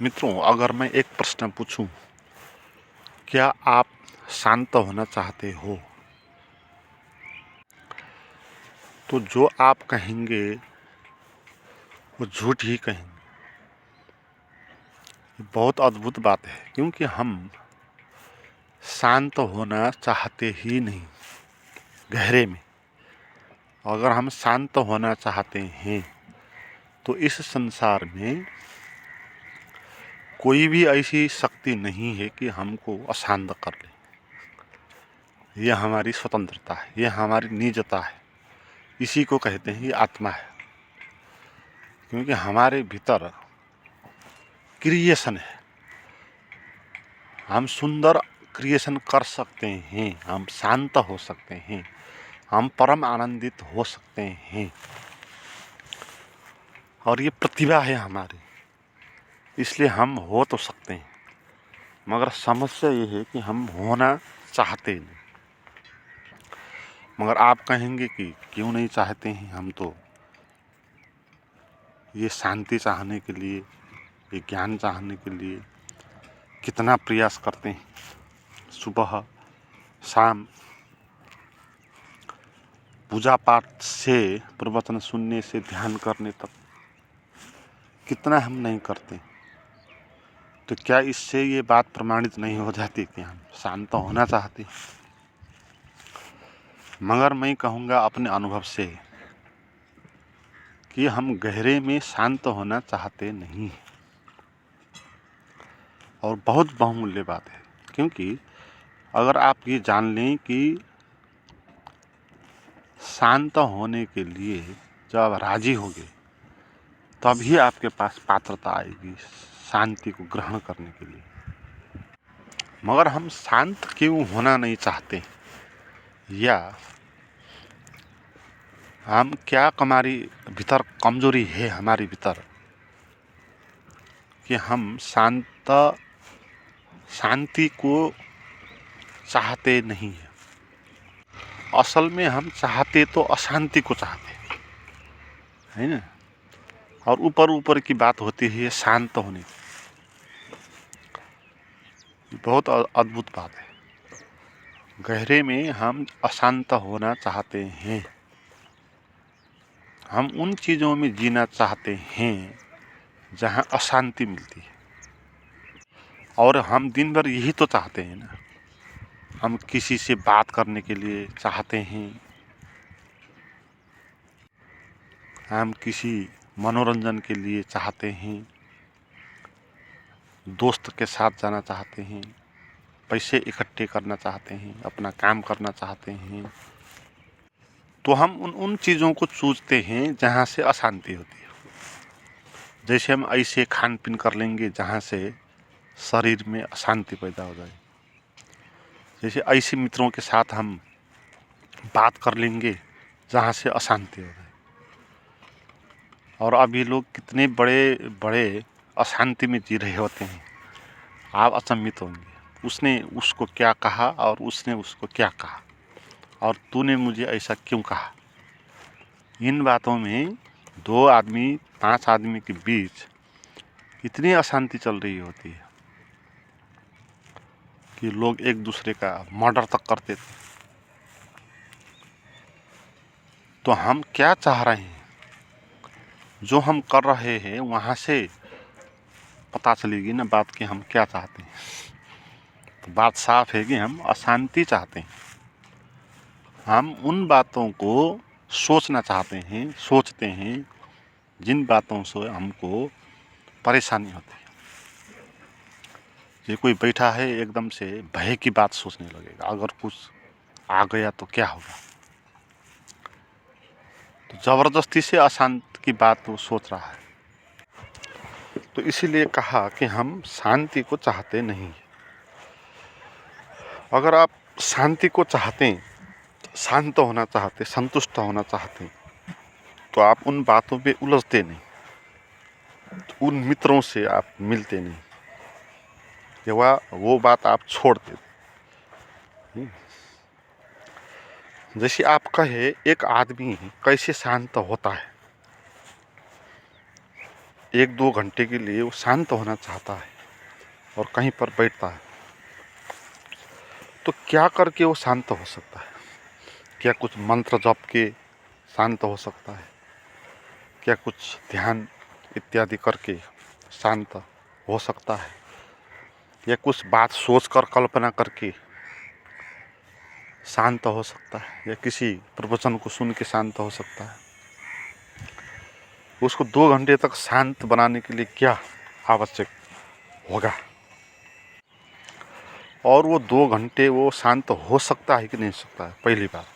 मित्रों, अगर मैं एक प्रश्न पूछूं, क्या आप शांत होना चाहते हो? तो जो आप कहेंगे वो झूठ ही कहेंगे। ये बहुत अद्भुत बात है, क्योंकि हम शांत होना चाहते ही नहीं। गहरे में अगर हम शांत होना चाहते हैं तो इस संसार में कोई भी ऐसी शक्ति नहीं है कि हमको अशांत कर ले। यह हमारी स्वतंत्रता है, यह हमारी निजता है। इसी को कहते हैं ये आत्मा है, क्योंकि हमारे भीतर क्रिएशन है। हम सुंदर क्रिएशन कर सकते हैं, हम शांत हो सकते हैं, हम परम आनंदित हो सकते हैं, और ये प्रतिभा है हमारी, इसलिए हम हो तो सकते हैं। मगर समस्या ये है कि हम होना चाहते नहीं। मगर आप कहेंगे कि क्यों नहीं चाहते हैं? हम तो ये शांति चाहने के लिए, ये ज्ञान चाहने के लिए कितना प्रयास करते हैं। सुबह शाम पूजा पाठ से, प्रवचन सुनने से, ध्यान करने तक कितना हम नहीं करते। तो क्या इससे ये बात प्रमाणित नहीं हो जाती कि हम शांत होना चाहते हैं? मगर मैं कहूँगा अपने अनुभव से कि हम गहरे में शांत होना चाहते नहीं। और बहुत बहुमूल्य बात है, क्योंकि अगर आप ये जान लें कि शांत होने के लिए जब आप राजी होंगे तभी आपके पास पात्रता आएगी शांति को ग्रहण करने के लिए। मगर हम शांत क्यों होना नहीं चाहते, या हम क्या हमारी भीतर कमजोरी है हमारी भीतर कि हम शांति को चाहते नहीं है। असल में हम चाहते तो अशांति को चाहते है ना। और ऊपर ऊपर की बात होती है शांत होने की। बहुत अद्भुत बात है। गहरे में हम अशांत होना चाहते हैं। हम उन चीज़ों में जीना चाहते हैं जहाँ अशांति मिलती है। और हम दिन भर यही तो चाहते हैं ना। हम किसी से बात करने के लिए चाहते हैं, हम किसी मनोरंजन के लिए चाहते हैं, दोस्त के साथ जाना चाहते हैं, पैसे इकट्ठे करना चाहते हैं, अपना काम करना चाहते हैं। तो हम उन चीज़ों को चूजते हैं जहाँ से अशांति होती है। जैसे हम ऐसे खान पीन कर लेंगे जहाँ से शरीर में अशांति पैदा हो जाए। जैसे ऐसे मित्रों के साथ हम बात कर लेंगे जहाँ से अशांति हो जाए। और अभी लोग कितने बड़े बड़े अशांति में जी रहे होते हैं, आप अचंभित होंगे। उसने उसको क्या कहा और उसने उसको क्या कहा, और तूने मुझे ऐसा क्यों कहा। इन बातों में 2 आदमी 5 आदमी के बीच इतनी अशांति चल रही होती है कि लोग एक दूसरे का मर्डर तक करते थे। तो हम क्या चाह रहे हैं, जो हम कर रहे हैं वहाँ से पता चलेगी ना बात कि हम क्या चाहते हैं। तो बात साफ है कि हम अशांति चाहते हैं। हम उन बातों को सोचना चाहते हैं, सोचते हैं जिन बातों से हमको परेशानी होती है। ये कोई बैठा है एकदम से भय की बात सोचने लगेगा, अगर कुछ आ गया तो क्या होगा। तो जबरदस्ती से अशांत की बात वो सोच रहा है। तो इसीलिए कहा कि हम शांति को चाहते नहीं। अगर आप शांति को चाहते, शांत होना चाहते, संतुष्ट होना चाहते, तो आप उन बातों पे उलझते नहीं, तो उन मित्रों से आप मिलते नहीं, या वो बात आप छोड़ देते। जैसे आप कहे एक आदमी कैसे शांत होता है। 1-2 घंटे के लिए वो शांत होना चाहता है और कहीं पर बैठता है, तो क्या करके वो शांत हो सकता है? क्या कुछ मंत्र जप के शांत हो सकता है? क्या कुछ ध्यान इत्यादि करके शांत हो सकता है? या कुछ बात सोचकर कल्पना करके शांत हो सकता है? या किसी प्रवचन को सुन के शांत हो सकता है? उसको 2 घंटे तक शांत बनाने के लिए क्या आवश्यक होगा? और वो 2 घंटे वो शांत हो सकता है कि नहीं सकता है? पहली बात,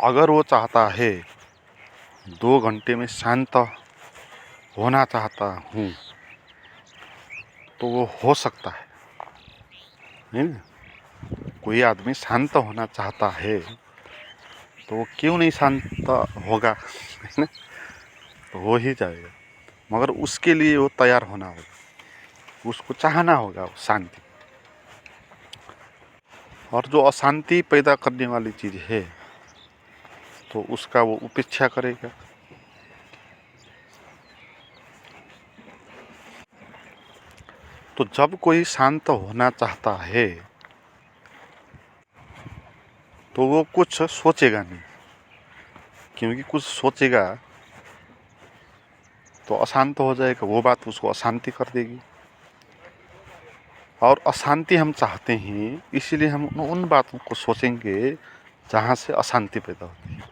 अगर वो चाहता है 2 घंटे में शांत होना चाहता हूँ, तो वो हो सकता है ना? कोई आदमी शांत होना चाहता है तो वो क्यों नहीं शांत होगा, है ना? तो हो ही जाएगा, मगर उसके लिए वो तैयार होना होगा, उसको चाहना होगा वो शांति। और जो अशांति पैदा करने वाली चीज़ है तो उसका वो उपेक्षा करेगा। तो जब कोई शांत होना चाहता है तो वो कुछ सोचेगा नहीं, क्योंकि कुछ सोचेगा तो अशांत हो जाएगा, वो बात उसको अशांति कर देगी। और अशांति हम चाहते हैं, इसीलिए हम उन बातों को सोचेंगे जहाँ से अशांति पैदा होती है।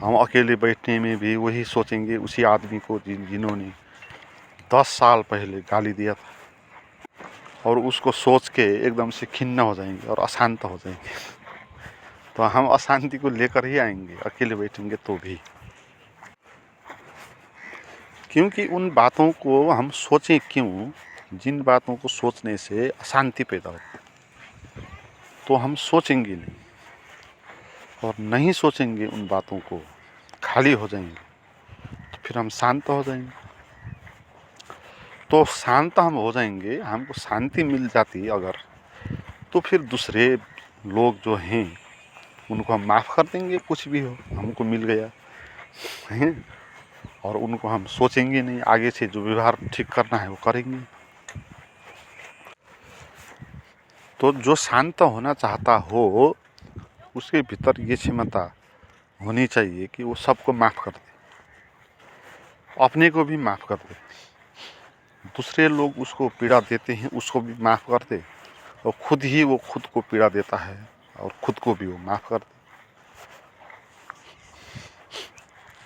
हम अकेले बैठने में भी वही सोचेंगे, उसी आदमी को जिन्होंने 10 साल पहले गाली दिया था, और उसको सोच के एकदम से खिन्न हो जाएंगे और अशांत हो जाएंगे। तो हम अशांति को लेकर ही आएंगे अकेले बैठेंगे तो भी, क्योंकि उन बातों को हम सोचें क्यों, जिन बातों को सोचने से अशांति पैदा होती है, तो हम सोचेंगे नहीं, और नहीं सोचेंगे उन बातों को, खाली हो जाएंगे, तो फिर हम शांत हो जाएंगे। तो शांत हम हो जाएंगे, हमको शांति मिल जाती अगर, तो फिर दूसरे लोग जो हैं उनको हम माफ़ कर देंगे, कुछ भी हो हमको मिल गया है, और उनको हम सोचेंगे नहीं, आगे से जो व्यवहार ठीक करना है वो करेंगे। तो जो शांत होना चाहता हो उसके भीतर ये क्षमता होनी चाहिए कि वो सबको माफ़ कर दे, अपने को भी माफ़ कर दे, दूसरे लोग उसको पीड़ा देते हैं उसको भी माफ़ कर दे, और खुद ही वो खुद को पीड़ा देता है और खुद को भी वो माफ़ कर दे।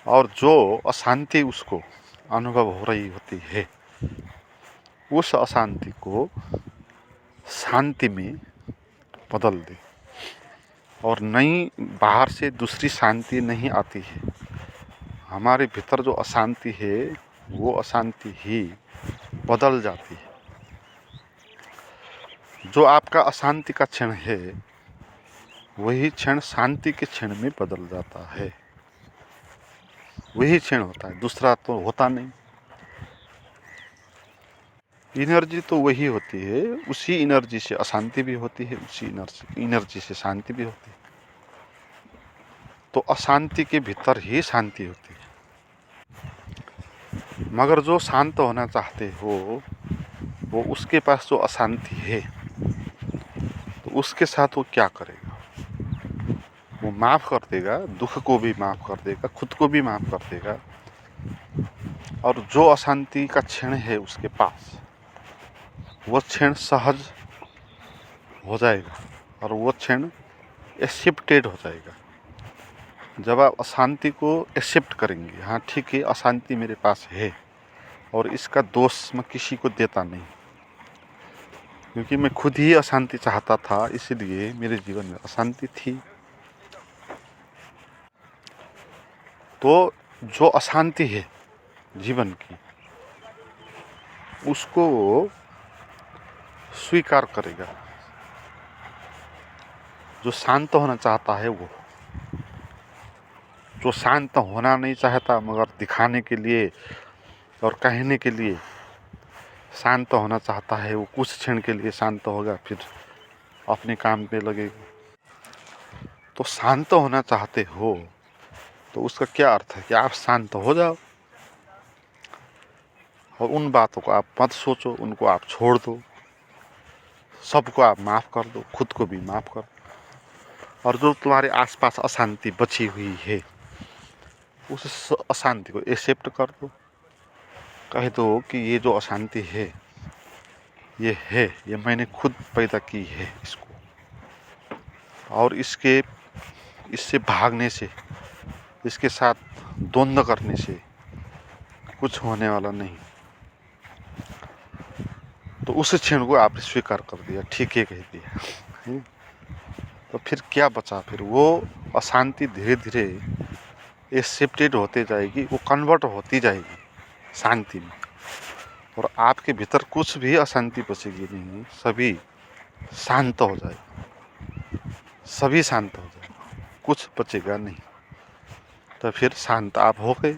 और जो अशांति उसको अनुभव हो रही होती है, उस अशांति को शांति में बदल दे, और नई बाहर से दूसरी शांति नहीं आती है। हमारे भीतर जो अशांति है वो अशांति ही बदल जाती है। जो आपका अशांति का क्षण है वही क्षण शांति के क्षण में बदल जाता है, वही क्षण होता है, दूसरा तो होता नहीं। एनर्जी तो वही होती है, उसी एनर्जी से अशांति भी होती है, उसी एनर्जी से शांति भी होती है। तो अशांति के भीतर ही शांति होती है। मगर जो शांत होना चाहते हो वो उसके पास जो अशांति है तो उसके साथ वो क्या करेगा, वो माफ़ कर देगा, दुख को भी माफ़ कर देगा, खुद को भी माफ़ कर देगा। और जो अशांति का क्षण है उसके पास, वो क्षण सहज हो जाएगा और वो क्षण एक्सेप्टेड हो जाएगा। जब आप अशांति को एक्सेप्ट करेंगे, हाँ ठीक है अशांति मेरे पास है और इसका दोष मैं किसी को देता नहीं, क्योंकि मैं खुद ही अशांति चाहता था, इसलिए मेरे जीवन में अशांति थी। तो जो अशांति है जीवन की उसको स्वीकार करेगा। जो शांत होना चाहता है, वो जो शांत होना नहीं चाहता मगर दिखाने के लिए और कहने के लिए शांत होना चाहता है, वो कुछ क्षण के लिए शांत होगा, फिर अपने काम पे लगेगा। तो शांत होना चाहते हो तो उसका क्या अर्थ है कि आप शांत हो जाओ। और उन बातों को आप मत सोचो, उनको आप छोड़ दो, सबको आप माफ़ कर दो, खुद को भी माफ़ कर दो। और जो तुम्हारे आसपास अशांति बची हुई है उस अशांति को एक्सेप्ट कर दो। कह दो कि ये जो अशांति है ये मैंने खुद पैदा की है इसको, और इससे भागने से, इसके साथ द्वंद्व करने से कुछ होने वाला नहीं। तो उस क्षण को आपने स्वीकार कर दिया, ठीक है कह दिया। तो फिर क्या बचा? फिर वो अशांति धीरे धीरे एक्सेप्टेड होते जाएगी, वो कन्वर्ट होती जाएगी शांति में, और आपके भीतर कुछ भी अशांति बचेगी नहीं, सभी शांत हो जाएगा, सभी शांत हो जाएगा, कुछ बचेगा नहीं। तो फिर शांत आप हो गए।